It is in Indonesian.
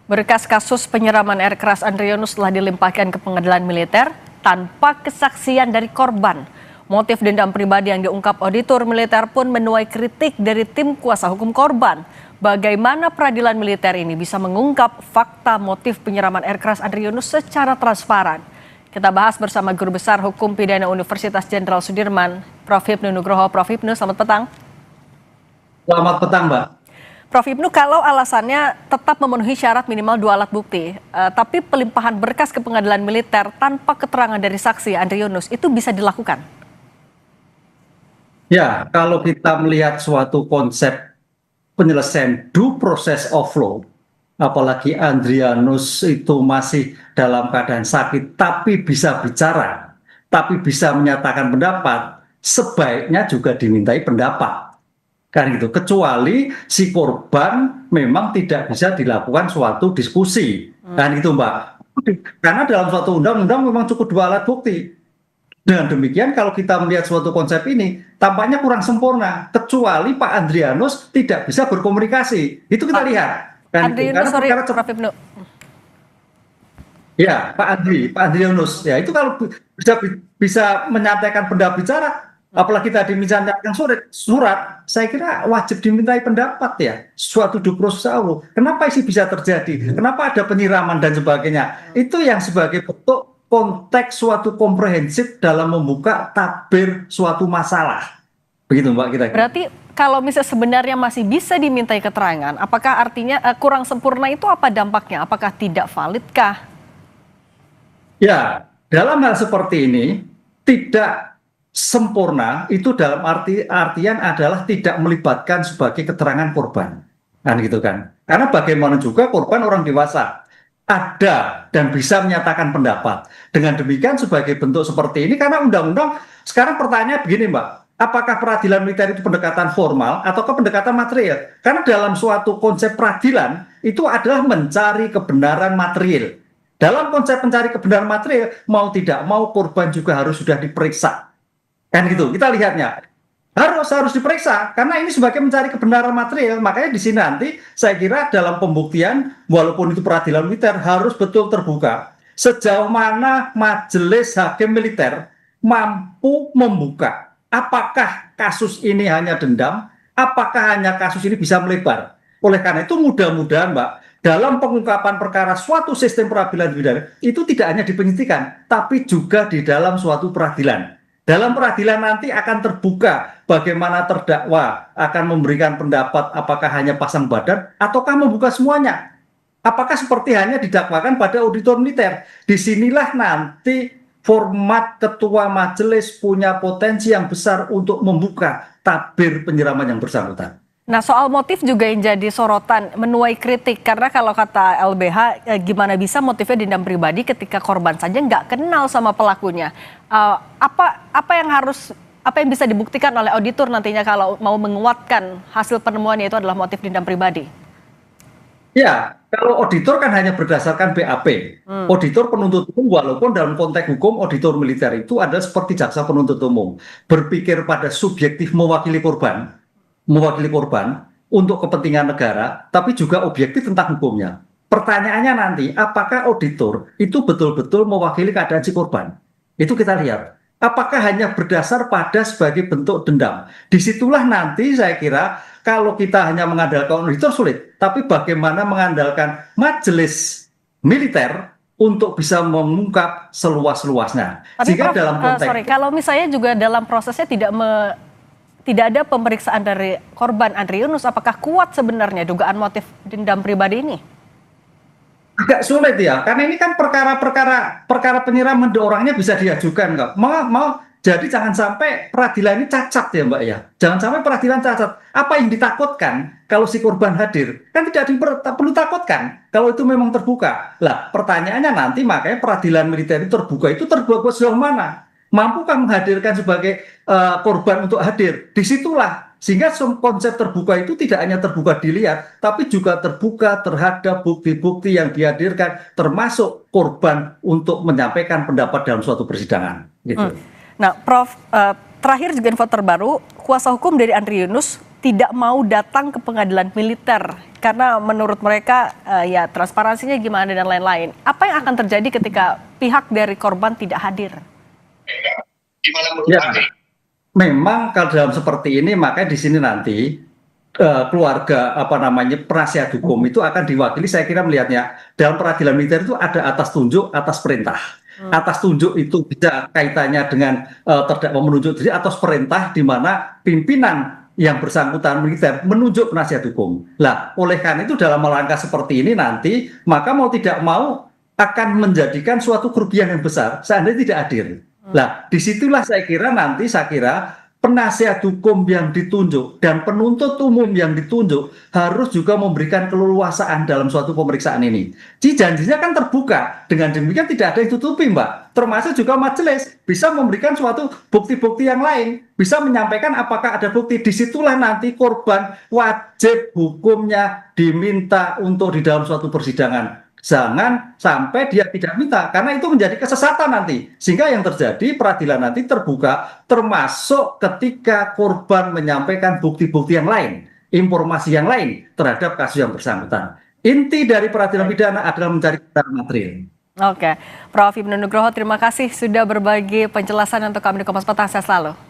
Berkas kasus penyiraman air keras Andrianus telah dilimpahkan ke pengadilan militer tanpa kesaksian dari korban. Motif dendam pribadi yang diungkap auditor militer pun menuai kritik dari tim kuasa hukum korban. Bagaimana peradilan militer ini bisa mengungkap fakta motif penyiraman air keras Andrianus secara transparan? Kita bahas bersama Guru Besar Hukum Pidana Universitas Jenderal Sudirman, Prof. Hipnu Nugroho. Prof. Hipnu, selamat petang. Selamat petang, Mbak. Prof. Hipnu, kalau alasannya tetap memenuhi syarat minimal 2 alat bukti, tapi pelimpahan berkas ke pengadilan militer tanpa keterangan dari saksi Andrianus itu bisa dilakukan? Ya, kalau kita melihat suatu konsep penyelesaian due process of law, apalagi Andrianus itu masih dalam keadaan sakit, tapi bisa bicara, tapi bisa menyatakan pendapat, sebaiknya juga dimintai pendapat. Kan gitu, kecuali si korban memang tidak bisa dilakukan suatu diskusi. Kan gitu, Mbak. Karena dalam suatu undang-undang memang cukup 2 alat bukti. Dengan demikian kalau kita melihat suatu konsep ini tampaknya kurang sempurna, kecuali Pak Andrianus tidak bisa berkomunikasi. Itu kita lihat. Kan Andrianus, sorry, Prof. Hipnu. Ya, Pak Andrianus. Ya, itu kalau bisa menyatakan pendapat bicara, apalagi tadi misalnya surat, saya kira wajib dimintai pendapat ya, suatu due process Allah. Kenapa sih bisa terjadi? Kenapa ada penyiraman dan sebagainya? Itu yang sebagai bentuk konteks suatu komprehensif dalam membuka tabir suatu masalah. Begitu, Mbak, kita. Berarti kalau misalnya sebenarnya masih bisa dimintai keterangan, apakah artinya kurang sempurna itu apa dampaknya? Apakah tidak validkah? Ya, dalam hal seperti ini tidak sempurna itu dalam artian adalah tidak melibatkan sebagai keterangan korban. Kan gitu kan. Karena bagaimana juga korban orang dewasa ada dan bisa menyatakan pendapat. Dengan demikian sebagai bentuk seperti ini, karena undang-undang sekarang pertanyaan begini, Mbak, apakah peradilan militer itu pendekatan formal ataukah pendekatan material? Karena dalam suatu konsep peradilan itu adalah mencari kebenaran material. Dalam konsep mencari kebenaran material, mau tidak mau korban juga harus sudah diperiksa. Kan gitu, kita lihatnya. Harus diperiksa karena ini sebagai mencari kebenaran material. Makanya di sini nanti saya kira dalam pembuktian walaupun itu peradilan militer harus betul terbuka sejauh mana majelis hakim militer mampu membuka apakah kasus ini hanya dendam, apakah hanya kasus ini bisa melebar. Oleh karena itu mudah-mudahan, Mbak, dalam pengungkapan perkara suatu sistem peradilan militer itu tidak hanya di penyidikan tapi juga di dalam suatu peradilan. Dalam peradilan nanti akan terbuka bagaimana terdakwa akan memberikan pendapat apakah hanya pasang badan ataukah membuka semuanya. Apakah seperti hanya didakwakan pada auditor militer. Disinilah nanti format ketua majelis punya potensi yang besar untuk membuka tabir penyiraman yang bersangkutan. Nah, soal motif juga yang jadi sorotan, menuai kritik. Karena kalau kata LBH, gimana bisa motifnya dendam pribadi ketika korban saja nggak kenal sama pelakunya. Apa yang bisa dibuktikan oleh auditor nantinya kalau mau menguatkan hasil penemuannya itu adalah motif dendam pribadi? Ya, kalau auditor kan hanya berdasarkan BAP. Auditor penuntut umum walaupun dalam konteks hukum auditor militer itu adalah seperti jaksa penuntut umum. Berpikir pada subjektif mewakili korban untuk kepentingan negara, tapi juga objektif tentang hukumnya. Pertanyaannya nanti, apakah auditor itu betul-betul mewakili keadaan si korban? Itu kita lihat. Apakah hanya berdasar pada sebagai bentuk dendam? Disitulah nanti saya kira kalau kita hanya mengandalkan auditor sulit, tapi bagaimana mengandalkan majelis militer untuk bisa mengungkap seluas-luasnya. Jika dalam konteks, kalau misalnya juga dalam prosesnya tidak ada pemeriksaan dari korban Andrianus, apakah kuat sebenarnya dugaan motif dendam pribadi ini? Agak sulit ya, karena ini kan perkara penyiraman orangnya bisa diajukan, nggak? Jadi jangan sampai peradilan ini cacat ya, Mbak ya. Jangan sampai peradilan cacat. Apa yang ditakutkan kalau si korban hadir? Kan tidak perlu takutkan kalau itu memang terbuka. Lah, pertanyaannya nanti makanya peradilan militer itu terbuka sejauh mana? Mampukah menghadirkan sebagai korban untuk hadir? Disitulah sehingga konsep terbuka itu tidak hanya terbuka dilihat, tapi juga terbuka terhadap bukti-bukti yang dihadirkan, termasuk korban untuk menyampaikan pendapat dalam suatu persidangan. Gitu. Nah, Prof, terakhir juga info terbaru, kuasa hukum dari Andrianus tidak mau datang ke pengadilan militer karena menurut mereka ya transparansinya gimana dan lain-lain. Apa yang akan terjadi ketika pihak dari korban tidak hadir? Ya, memang kalau dalam seperti ini makanya di sini nanti keluarga penasihat hukum itu akan diwakili, saya kira melihatnya dalam peradilan militer itu ada atas tunjuk, atas perintah. Atas tunjuk itu bisa kaitannya dengan terdakwa menunjuk diri, atas perintah di mana pimpinan yang bersangkutan militer menunjuk penasihat hukum. Lah, oleh karena itu dalam langkah seperti ini nanti maka mau tidak mau akan menjadikan suatu kerugian yang besar seandainya tidak hadir. Nah, disitulah saya kira penasihat hukum yang ditunjuk dan penuntut umum yang ditunjuk harus juga memberikan keleluasaan dalam suatu pemeriksaan ini. Jadi janjinya kan terbuka, dengan demikian tidak ada yang tutupi, Mbak. Termasuk juga majelis bisa memberikan suatu bukti-bukti yang lain, bisa menyampaikan apakah ada bukti. Disitulah nanti korban wajib hukumnya diminta untuk di dalam suatu persidangan. Jangan sampai dia tidak minta, karena itu menjadi kesesatan nanti. Sehingga yang terjadi peradilan nanti terbuka, termasuk ketika korban menyampaikan bukti-bukti yang lain, informasi yang lain terhadap kasus yang bersangkutan. Inti dari peradilan pidana adalah mencari kebenaran material. Oke, Prof. Ibnu Nugroho, terima kasih sudah berbagi penjelasan untuk kami di Kompas Petang. Saya selalu.